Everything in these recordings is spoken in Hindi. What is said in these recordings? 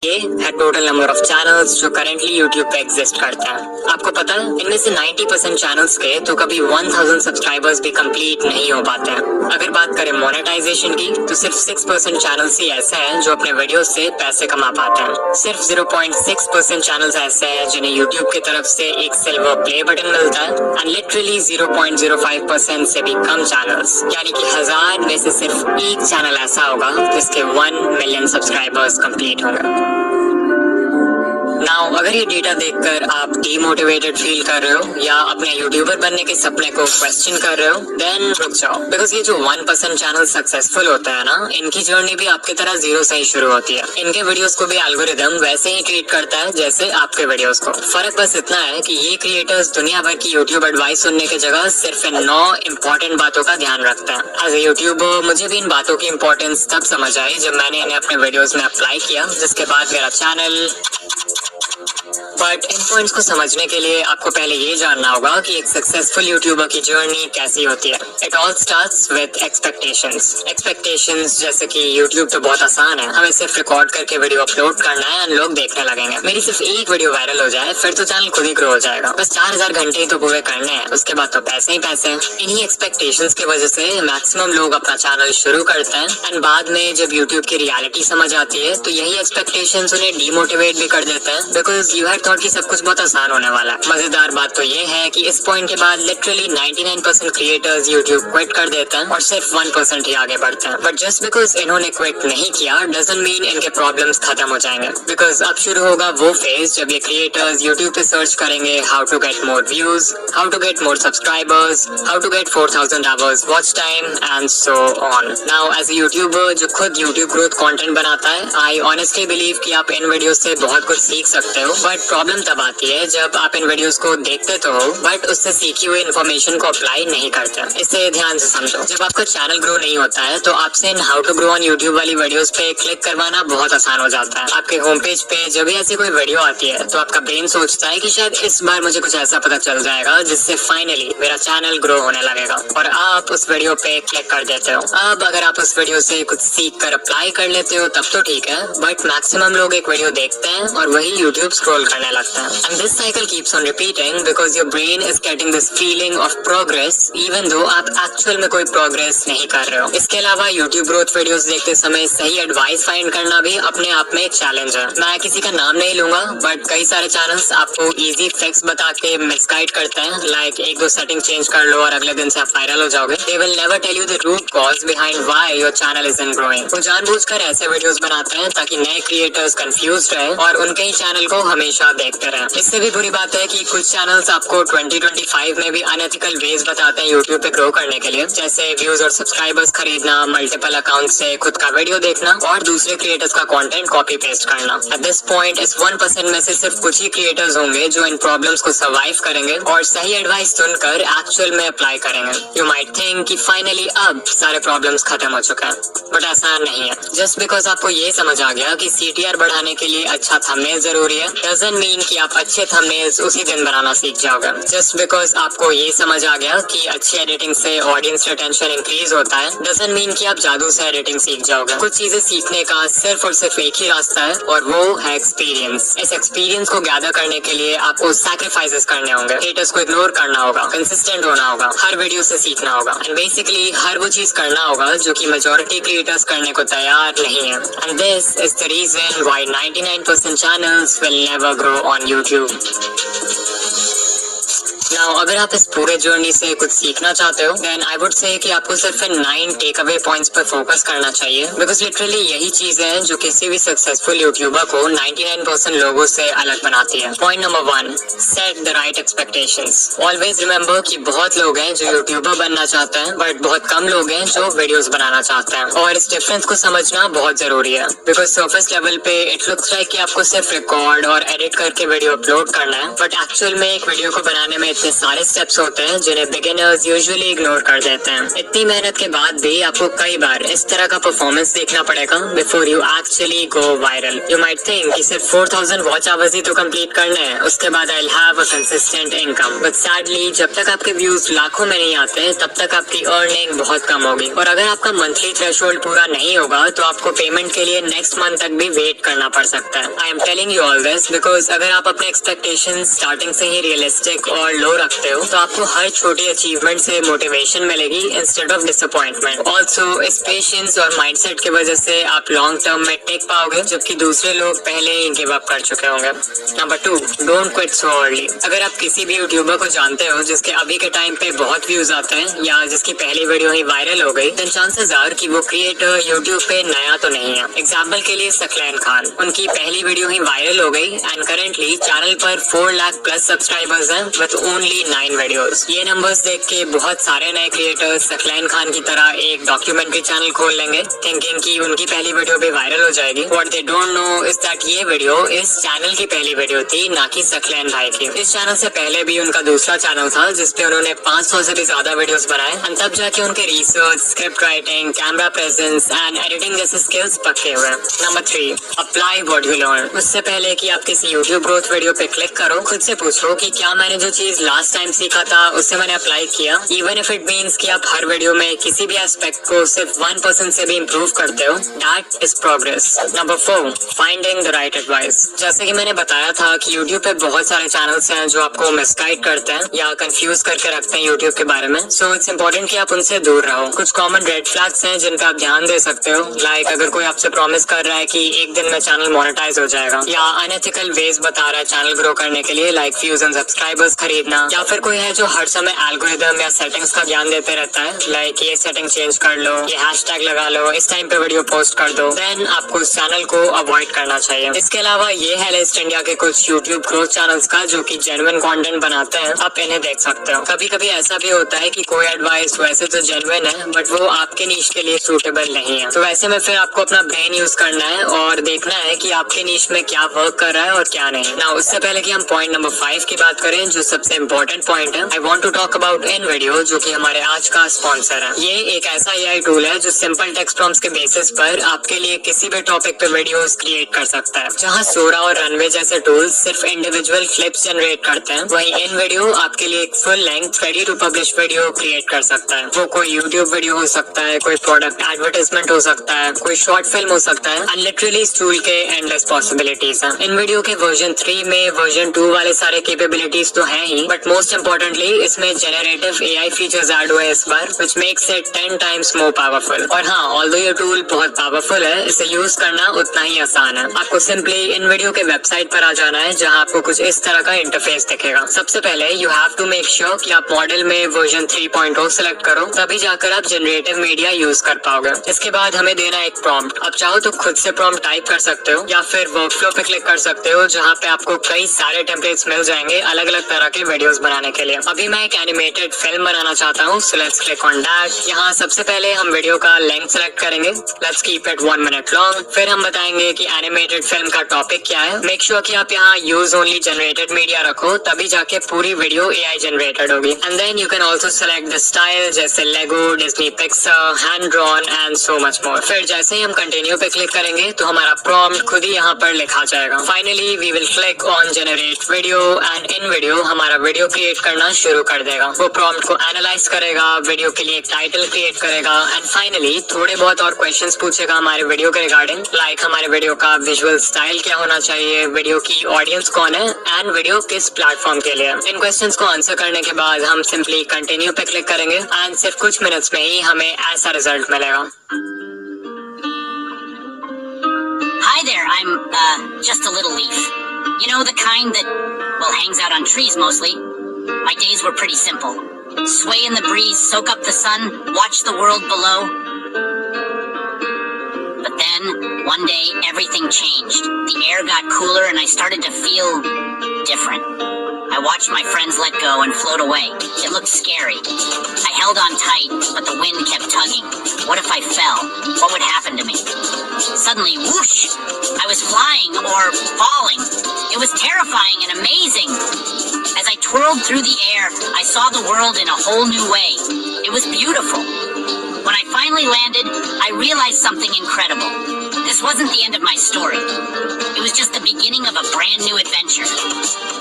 ये है टोटल नंबर ऑफ चैनल्स जो करेंटली यूट्यूब पे एग्जिस्ट करते हैं। आपको पता है इनमें से 90% चैनल्स के तो कभी 1000 सब्सक्राइबर्स भी कंप्लीट नहीं हो पाते हैं। अगर बात करें मोनेटाइजेशन की तो सिर्फ 6% चैनल्स ही ऐसे हैं जो अपने वीडियो से पैसे कमा पाते हैं। सिर्फ 0.6% चैनल्स ऐसे हैं जिन्हें यूट्यूब की तरफ से एक सिल्वर प्ले बटन मिलता है एंड लिटरली 0.05% से भी कम चैनल्स यानी कि 1000 में से सिर्फ एक चैनल ऐसा होगा जिसके 1 मिलियन सब्सक्राइबर्स कंप्लीट होंगे। नाउ अगर ये डेटा देखकर आप डीमोटिवेटेड फील कर रहे हो या अपने यूट्यूबर बनने के सपने को क्वेश्चन कर रहे हो देन रुक जाओ, बिकॉज ये जो 1% चैनल सक्सेसफुल होता है ना, इनकी जर्नी भी आपकी तरह जीरो से ही शुरू होती है। इनके वीडियोस को भी एल्गोरिदम वैसे ही ट्रीट करता है जैसे आपके वीडियोस को। फर्क बस इतना है कि ये क्रिएटर्स दुनिया भर की यूट्यूब एडवाइस सुनने की जगह सिर्फ इन 9 इम्पोर्टेंट बातों का ध्यान रखते हैं। एज ए यूट्यूबर मुझे भी इन बातों की इम्पोर्टेंस तब समझ आई जब मैंने इन्हें अपने वीडियोस में अप्लाई किया, जिसके बाद मेरा चैनल। बट इन पॉइंट्स को समझने के लिए आपको पहले ये जानना होगा कि एक सक्सेसफुल यूट्यूबर की जर्नी कैसी होती है। It all starts with expectations जैसे कि यूट्यूब तो बहुत आसान है, हमें सिर्फ रिकॉर्ड करके वीडियो अपलोड करना है और लोग देखने लगेंगे। मेरी सिर्फ एक वीडियो वायरल हो जाए फिर तो चैनल खुद ही ग्रो हो जाएगा। बस 4000 घंटे ही तो पूरे करने हैं, उसके बाद तो पैसे ही पैसे हैं। इन्हीं एक्सपेक्टेशंस की वजह से मैक्सिमम लोग अपना चैनल शुरू करते हैं एंड बाद में जब यूट्यूब की रियलिटी समझ आती है तो यही एक्सपेक्टेशंस उन्हें डीमोटिवेट भी कर देते हैं, बिकॉज यू हैड थॉट कि सब कुछ बहुत आसान होने वाला है। मजेदार बात तो ये है कि इस पॉइंट के बाद लिटरली 99% क्रिएटर्स यूट्यूब क्विट कर देते हैं और सिर्फ 1% ही आगे बढ़ते हैं। बट जस्ट बिकॉज इन्होंने क्विट नहीं किया डजंट मीन इनके प्रॉब्लम्स खत्म हो जाएंगे, बिकॉज अब शुरू होगा वो फेज जब ये क्रिएटर्स यूट्यूब पे सर्च करेंगे how to get more views, how to get more subscribers, how to get 4000 hours watch time and so on. Now as a YouTuber जो खुद यूट्यूब ग्रोथ कंटेंट बनाता है, आई ऑनेस्टली बिलीव कि आप इन वीडियो से बहुत कुछ सीख सकते हो। बट प्रॉब्लम तब आती है जब आप इन वीडियोस को देखते तो हो बट उससे सीखी हुई इन्फॉर्मेशन को अप्लाई नहीं करते। इसे ध्यान से समझो, जब आपका चैनल ग्रो नहीं होता है तो आपसे इन how to grow on YouTube वाली वीडियोस पे क्लिक करवाना बहुत आसान हो जाता है। आपके होम पेज पे जब भी ऐसी कोई वीडियो आती है तो आपका ब्रेन सोचता है कि शायद इस बार मुझे कुछ ऐसा पता चल जाएगा जिससे फाइनली मेरा चैनल ग्रो होने लगेगा, और आप उस वीडियो पे क्लिक कर देते हो। अब अगर आप उस वीडियो से कुछ सीख कर अप्लाई कर लेते हो तब तो ठीक है, बट मैक्सिमम लोग एक वीडियो देखते हैं और वही यूट्यूब स्क्रॉल करने लगते हैं। And this cycle keeps on repeating because your brain is getting this feeling of progress even though आप एक्चुअल में कोई प्रोग्रेस नहीं कर रहे हो। इसके अलावा YouTube ग्रोथ वीडियोस देखते समय सही एडवाइस फाइंड करना भी अपने आप में एक चैलेंज है। मैं किसी का नाम नहीं लूंगा बट कई सारे चैनल्स आपको इजी फिक्स बता के मिसगाइड करते हैं, लाइक 1-2 सेटिंग चेंज कर लो और अगले दिन से आप वायरल हो जाओगे। They will never tell you the root cause behind why your channel isn't growing। वो जानबूझकर ऐसे वीडियोस बनाते हैं ताकि नए क्रिएटर्स कंफ्यूज रहे और उनके ही चैनल को हमेशा देखते रहे। इससे भी बुरी बात है कि कुछ चैनल्स आपको 2025 में भी अनएथिकल वेज बताते हैं यूट्यूब पे ग्रो करने के लिए, जैसे व्यूज और सब्सक्राइबर्स खरीदना, मल्टीपल अकाउंट से खुद का वीडियो देखना और दूसरे क्रिएटर्स का कंटेंट कॉपी पेस्ट करना। एट दिस पॉइंट इस 1% में से सिर्फ कुछ ही क्रिएटर्स होंगे जो इन प्रॉब्लम्स को सर्वाइव करेंगे और सही एडवाइस सुनकर एक्चुअल में अप्लाई करेंगे। यू माइट थिंक कि फाइनली अब सारे प्रॉब्लम्स खत्म हो चुके हैं, बट ऐसा नहीं है। जस्ट बिकॉज आपको ये समझ आ गया कि CTR बढ़ाने के लिए अच्छा थंबनेल जरूरी है डजंट मीन कि आप अच्छे थंबनेल्स उसी दिन बनाना सीख जाओगे। जस्ट बिकॉज आपको ये समझ आ गया कि अच्छी एडिटिंग से ऑडियंस रिटेंशन इंक्रीज होता है डजंट मीन कि आप जादू से एडिटिंग सीख जाओगे। कुछ चीजें सीखने का सिर्फ और सिर्फ एक ही रास्ता है और वो है एक्सपीरियंस। इस एक्सपीरियंस को गैदर करने के लिए आपको सैक्रिफाइसेस करने होंगे, हेटर्स को इग्नोर करना होगा, कंसिस्टेंट होना होगा, हर वीडियो से सीखना होगा एंड बेसिकली हर वो चीज करना होगा जो कि मेजॉरिटी क्रिएटर्स करने को तैयार नहीं है। And this is the reason why 99% channels will never grow on YouTube. Now अगर आप इस पूरे जर्नी से कुछ सीखना चाहते हो देन आई वुड से कि आपको सिर्फ 9 टेक अवे पॉइंट्स पर फोकस करना चाहिए, बिकॉज लिटरली यही चीजें हैं जो किसी भी सक्सेसफुल यूट्यूबर को 99% लोगों से अलग बनाती है। Point number 1, set the right expectations. Always remember कि बहुत लोग हैं जो यूट्यूबर बनना चाहते हैं बट बहुत कम लोग हैं जो वीडियोस बनाना चाहते हैं, और इस डिफरेंस को समझना बहुत जरूरी है। बिकॉज सरफेस लेवल पे इट लुक्स लाइक कि आपको सिर्फ रिकॉर्ड और एडिट करके वीडियो अपलोड करना है, बट एक्चुअल में एक वीडियो को बनाने में इतने ऐसे सारे स्टेप्स होते हैं जिन्हें बिगिनर्स यूजुअली इग्नोर कर देते हैं। इतनी मेहनत के बाद भी आपको कई बार इस तरह का परफॉर्मेंस देखना पड़ेगा before you actually go viral. You might think कि सिर्फ 4000 वॉच आवर्स ही तो कंप्लीट करने हैं, उसके बाद I have a consistent income. But sadly जब तक आपके व्यूज लाखों में नहीं आते तब तक आपकी अर्निंग बहुत कम होगी, और अगर आपका मंथली थ्रेशोल्ड पूरा नहीं होगा तो आपको पेमेंट के लिए नेक्स्ट मंथ तक भी वेट करना पड़ सकता है। I am telling you all this because अगर आप अपने एक्सपेक्टेशन स्टार्टिंग से ही रियलिस्टिक और लो रखते हो तो आपको हर छोटी अचीवमेंट से मोटिवेशन मिलेगी इंस्टेड ऑफ डिसअपॉइंटमेंट। ऑल्सो इस पेशेंस और माइंडसेट की वजह से आप लॉन्ग टर्म में टिक पाओगे, जबकि दूसरे लोग पहले ही गिव अप कर चुके होंगे। Number 2, don't quit so early. अगर आप किसी भी यूट्यूबर को जानते हो जिसके अभी के टाइम पे बहुत व्यूज आते हैं या जिसकी पहली वीडियो ही वायरल हो गई, देन चांसेस आर कि वो क्रिएटर यूट्यूब पे नया तो नहीं है। एग्जाम्पल के लिए सकलैन खान, उनकी पहली वीडियो ही वायरल हो गई एंड करेंटली चैनल पर 4 लाख प्लस सब्सक्राइबर्स हैं विद ओनली 9 वीडियोस। ये नंबर्स देख के बहुत सारे नए क्रिएटर्स सकलैन खान की तरह एक डॉक्यूमेंट्री चैनल खोल लेंगे थिंकिंग कि उनकी पहली वीडियो भी वायरल हो जाएगी। What they don't know is that ये वीडियो इस चैनल की पहली वीडियो थी, ना कि सकलैन भाई की। इस चैनल से पहले भी उनका दूसरा चैनल था जिसपे उन्होंने 500 से भी ज्यादा वीडियोस बनाए एंड तब जाके उनके research, script writing, camera presence and editing जैसे स्किल्स पक्के हुए। Number 3, apply what you learn. उससे पहले कि आप किसी यूट्यूब ग्रोथ वीडियो पे क्लिक करो, खुद से पूछो कि क्या मैंने जो चीज लास्ट टाइम सीखा था उससे मैंने अप्लाई किया। इवन इफ इट मीन्स कि आप हर वीडियो में किसी भी एस्पेक्ट को सिर्फ 1% से भी इम्प्रूव करते हो, that is progress. Number 4, finding the right advice. जैसे कि मैंने बताया था कि यूट्यूब पे बहुत सारे चैनल्स हैं जो आपको मिसगाइड करते हैं या कंफ्यूज करके रखते हैं यूट्यूब के बारे में। सो इट्स इंपॉर्टेंट कि आप उनसे दूर रहो। कुछ कॉमन रेड फ्लैग्स हैं जिन पे आप ध्यान दे सकते हो, लाइक अगर कोई आपसे प्रॉमिस कर रहा है कि एक दिन में चैनल मोनेटाइज हो जाएगा, या अनएथिकल वेज बता रहा है चैनल ग्रो करने के लिए लाइक व्यूज एंड सब्सक्राइबर्स खरीदना, या फिर कोई है जो हर समय एल्गोरिदम या सेटिंग्स का ज्ञान देते रहता है लाइक ये सेटिंग चेंज कर लो, ये हैशटैग लगा लो, इस टाइम पे वीडियो पोस्ट कर दो, देन आपको उस चैनल को अवॉइड करना चाहिए। इसके अलावा ये है लिस्ट इंडिया के कुछ यूट्यूब ग्रोथ चैनल्स का जो कि जेन्युइन कंटेंट बनाते हैं, आप इन्हें देख सकते हो। कभी कभी ऐसा भी होता है कि कोई एडवाइस वैसे तो जेन्युइन है बट वो आपके नीश के लिए सूटेबल नहीं है, तो वैसे में फिर आपको अपना ब्रेन यूज करना है और देखना है कि आपके नीश में क्या वर्क कर रहा है और क्या नहीं। ना उससे पहले कि हम पॉइंट नंबर 5 की बात करें जो सबसे इम्पोर्टेंट पॉइंट है, I want to talk about InVideo जो कि हमारे आज का स्पॉन्सर है। ये एक ऐसा AI टूल है जो सिंपल टेक्स्ट प्रॉम्प्ट्स के बेसिस पर आपके लिए किसी भी टॉपिक पे वीडियोस क्रिएट कर सकता है। जहां सोरा और रनवे जैसे टूल्स सिर्फ इंडिविजुअल क्लिप्स जनरेट करते हैं, वहीं इन वीडियो आपके लिए एक full length ready to publish video create कर सकता है। वो कोई यूट्यूब वीडियो हो सकता है, कोई प्रोडक्ट एडवर्टाइजमेंट हो सकता है, कोई शॉर्ट फिल्म हो सकता है, एंड लिटरली इस टूल के एंडलेस पॉसिबिलिटीज हैं। इन वीडियो के वर्जन 3 में वर्जन 2 वाले सारे कैपेबिलिटीज तो हैं ही, बट मोस्ट इंपोर्टेंटली इसमें जेनरेटिव AI फीचर्स ऐड हुए इस बार which makes it 10 times more powerful. और हाँ, ऑल्दो ये टूल बहुत पावरफुल है, इसे यूज करना उतना ही आसान है। आपको सिंपली इन वीडियो के वेबसाइट पर आ जाना है जहाँ आपको कुछ इस तरह का इंटरफेस दिखेगा। सबसे पहले you have to make sure कि आप मॉडल में वर्जन 3.0 सेलेक्ट करो, तभी जाकर आप जनरेटिव मीडिया यूज कर पाओगे। इसके बाद हमें देना एक प्रॉम्प्ट। आप चाहो तो खुद से प्रॉम्प्ट टाइप कर सकते हो या फिर वर्कफ्लो पे क्लिक कर सकते हो जहाँ पे आपको कई सारे टेम्पलेट्स मिल जाएंगे अलग अलग तरह के वीडियोस बनाने के लिए। अभी मैं एक एनिमेटेड फिल्म बनाना चाहता हूँ, so let's click on that. यहाँ सबसे पहले हम वीडियो का लेंथ सेलेक्ट करेंगे, let's keep it 1 minute long. फिर हम बताएंगे कि एनिमेटेड फिल्म का टॉपिक क्या है। मेक श्योर कि आप यहाँ यूज ओनली जनरेटेड मीडिया रखो, तभी जाके पूरी वीडियो AI जनरेटेड होगी। And then you can also select the style जैसे Lego, Disney Pixar, hand drawn and so much more. फिर जैसे ही हम कंटिन्यू पे क्लिक करेंगे तो हमारा प्रॉम्प्ट खुद ही यहाँ पर लिखा जाएगा। Finally we will click on generate video and InVideo हमारा वीडियो क्रिएट करना शुरू कर देगा। वो प्रॉम्प्ट को एनालाइज करेगा, वीडियो के लिए एक टाइटल क्रिएट करेगा एंड फाइनली थोड़े बहुत और क्वेश्चंस पूछेगा हमारे वीडियो के रिगार्डिंग, लाइक हमारे वीडियो का विजुअल स्टाइल क्या होना चाहिए, वीडियो की ऑडियंस कौन है एंड वीडियो किस प्लेटफॉर्म के लिए। इन क्वेश्चंस को आंसर करने के बाद हम सिंपली कंटिन्यू पे क्लिक करेंगे एंड सिर्फ कुछ मिनट्स में ही हमें ऐसा रिजल्ट मिलेगा। Hi there, I'm, just a little leaf. You know, the kind that, well, hangs out on trees mostly. My days were pretty simple. Sway in the breeze, soak up the sun, watch the world below. But then, one day, everything changed. The air got cooler and I started to feel different. I watched my friends let go and float away. It looked scary. I held on tight, but the wind kept tugging. What if I fell? What would happen to me? Suddenly, whoosh! I was flying or falling. It was terrifying and amazing. As I twirled through the air, I saw the world in a whole new way. It was beautiful. When I finally landed, I realized something incredible. This wasn't the end of my story. It was just the beginning of a brand new adventure.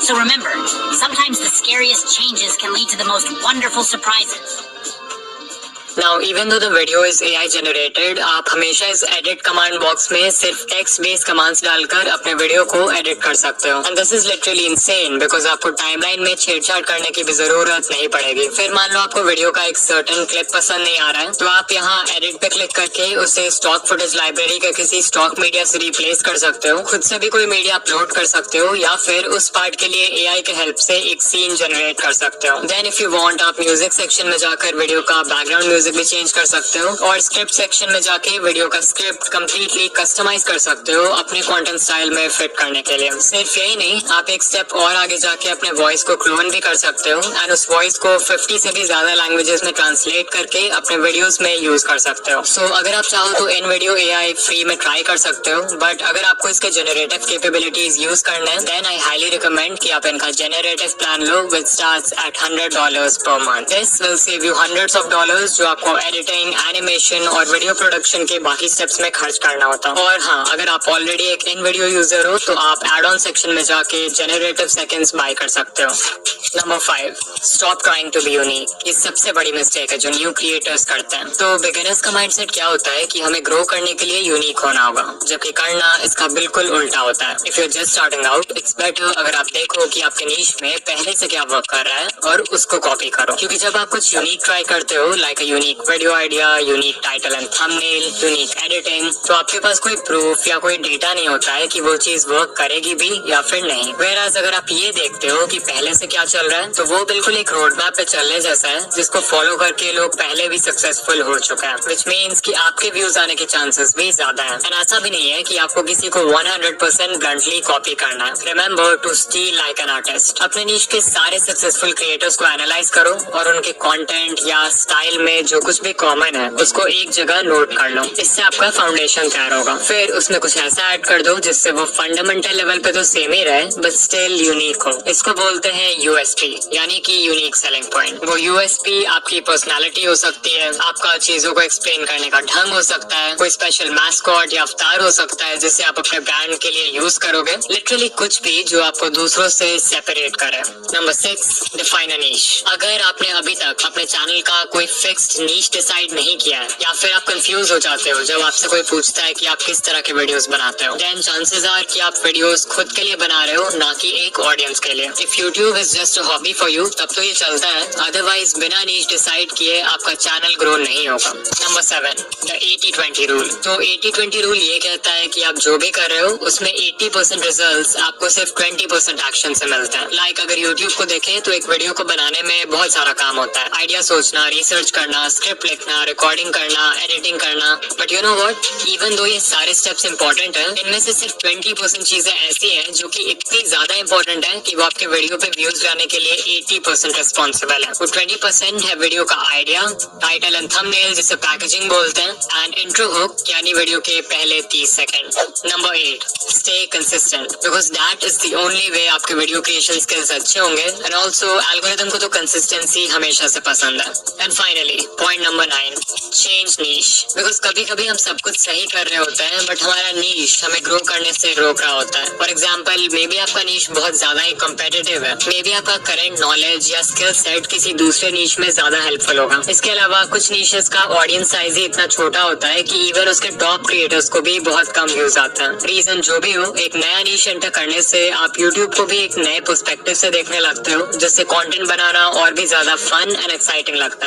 So remember, sometimes the scariest changes can lead to the most wonderful surprises. Now, even though the video is AI generated, आप हमेशा इस edit command box में सिर्फ text based commands डालकर अपने वीडियो को edit कर सकते हो. And this is literally insane because आपको timeline में छेड़छाड़ करने की भी जरूरत नहीं पड़ेगी. फिर मान लो आपको वीडियो का एक certain clip पसंद नहीं आ रहा है, तो आप यहाँ edit पे क्लिक करके उसे stock footage library के किसी stock media से replace कर सकते हो. खुद से भी कोई मीडिया अपलोड कर सकते हो या फिर उस पार्ट के लिए AI के हेल्प से एक सीन जनरेट कर सकते हो. Then if you want, आप म्यूजिक सेक्शन में जाकर वीडियो का बैकग्राउंड म्यूजिक भी चेंज कर सकते हो और स्क्रिप्ट सेक्शन में जाके वीडियो का स्क्रिप्ट कंप्लीटली कस्टमाइज कर सकते हो अपने कंटेंट स्टाइल में फिट करने के लिए. सिर्फ यही नहीं, आप एक स्टेप और आगे जाके अपने वॉइस को क्लोन भी कर सकते हो एंड उस वॉइस को 50 से भी ज्यादा लैंग्वेजेस में ट्रांसलेट करके अपने वीडियोस में यूज कर सकते हो. सो अगर आप चाहो तो इन वीडियो AI फ्री में ट्राई कर सकते हो, बट अगर आपको इसके जनरेटिव कैपेबिलिटीज यूज करने हैं देन आई हाईली रिकमेंड कि आप इनका generative plan low with starts at $100 per month. This will save you hundreds of dollars जो आपको एडिटिंग, एनिमेशन और वीडियो प्रोडक्शन के बाकी स्टेप्स में खर्च करना होता है. और हाँ, अगर आप ऑलरेडी एक इन वीडियो यूजर हो तो आप एड ऑन सेक्शन में जाके जनरेटिव सेकंड्स बाय कर सकते हो. Number 5, stop trying to be unique. ये सबसे बड़ी मिस्टेक है जो न्यू क्रिएटर्स करते हैं. तो बिगिनर्स का माइंडसेट क्या होता है कि हमें ग्रो करने के लिए यूनिक होना होगा, जबकि करना इसका बिल्कुल उल्टा होता है. If you are just starting out, it's better अगर आप देखो कि आपके नीश में पहले से क्या वर्क कर रहा है और उसको कॉपी करो. क्योंकि जब आप कुछ यूनिक ट्राई करते हो, like a unique video idea, unique title and thumbnail, unique editing, तो आपके पास कोई प्रूफ या कोई डेटा नहीं होता है कि वो चीज वर्क करेगी भी या फिर नहीं. Whereas अगर आप ये देखते हो कि पहले से क्या चल रहा है, तो वो बिल्कुल एक रोड मैप पे चलने जैसा है जिसको फॉलो करके लोग पहले भी सक्सेसफुल हो चुके हैं, which means कि आपके व्यूज आने के चांसेस भी ज्यादा हैं. एंड ऐसा भी नहीं है कि आपको किसी को 100% ब्लंटली कॉपी करना है. Remember to steal like an artist. अपने नीश के सारे सक्सेसफुल क्रिएटर्स को एनालाइज करो और उनके कंटेंट या स्टाइल में जो कुछ भी कॉमन है उसको एक जगह नोट कर लो. इससे आपका फाउंडेशन तैयार होगा. फिर उसमें कुछ ऐसा ऐड कर दो जिससे वो फंडामेंटल लेवल पे तो सेम ही रहे बट स्टिल यूनिक हो. इसको बोलते हैं USP, यानी कि यूनिक सेलिंग पॉइंट. वो USP आपकी पर्सनालिटी हो सकती है, आपका चीजों को एक्सप्लेन करने का ढंग हो सकता है, कोई स्पेशल मैस्कॉट या अवतार हो सकता है जिसे आप अपने ब्रांड के लिए यूज करोगे. लिटरली कुछ भी जो आपको दूसरों से सेपरेट करे. नंबर 6, डिफाइन अ नीश. अगर आपने अभी तक अपने चैनल का कोई फिक्स्ड नीश डिसाइड नहीं किया है या फिर आप कंफ्यूज हो जाते हो जब आपसे कोई पूछता है कि आप किस तरह के वीडियोस बनाते हो, देन चांसेस आर कि आप वीडियोस खुद के लिए बना रहे हो, ना कि एक ऑडियंस के लिए. If YouTube is just a hobby for you तब तो ये चलता है, अदरवाइज बिना नीश डिसाइड किए आपका चैनल ग्रो नहीं होगा. Number 7, the 80-20 rule. तो 80-20 रूल ये कहता है कि आप जो भी कर रहे हो उसमें 80% रिजल्ट्स आपको सिर्फ 20% एक्शन से मिलते हैं. लाइक अगर यूट्यूब को देखें तो एक वीडियो को बनाने में बहुत सारा काम होता है. आइडिया सोचना, रिसर्च करना, स्क्रिप्ट लिखना, रिकॉर्डिंग करना, एडिटिंग करना. But you know what, even though ये सारे स्टेप्स इंपॉर्टेंट हैं, इनमें से सिर्फ 20% चीजें ऐसी हैं जो कि इतनी ज्यादा इंपॉर्टेंट है कि वो आपके वीडियो पे व्यूज लाने के लिए 80% रिस्पॉन्सिबल है. वो 20% है वीडियो का आइडिया, टाइटल एंड थंबनेल जिसे पैकेजिंग बोलते हैं, एंड इंट्रो हुक यानी वीडियो के पहले 30 second. Number 8, stay consistent, because that is the only way आपके वीडियो क्रिएशन स्किल्स अच्छे होंगे. एंड ऑल्सो एल्गोरिथम को तो कंसिस्टेंसी हमेशा से पसंद है. And finally point number 9, change niche. Because कभी कभी हम सब कुछ सही कर रहे होते हैं बट हमारा नीश हमें ग्रो करने से रोक रहा होता है. फॉर एग्जाम्पल, मे बी आपका नीश बहुत ज्यादा ही कॉम्पिटिटिव है, मे बी आपका करंट नॉलेज या स्किल सेट किसी दूसरे नीश में ज्यादा हेल्पफुल होगा. इसके अलावा कुछ नीशेस का ऑडियंस साइज ही इतना छोटा होता है कि इवन उसके टॉप क्रिएटर्स को भी बहुत कम व्यूज आता है. रीजन जो भी हो, एक नया नीश एंटर करने से आप यूट्यूब को भी एक नए पर्सपेक्टिव से देखने लगते हो, जिससे कंटेंट बनाना और भी ज्यादा फन एंड एक्साइटिंग लगता है.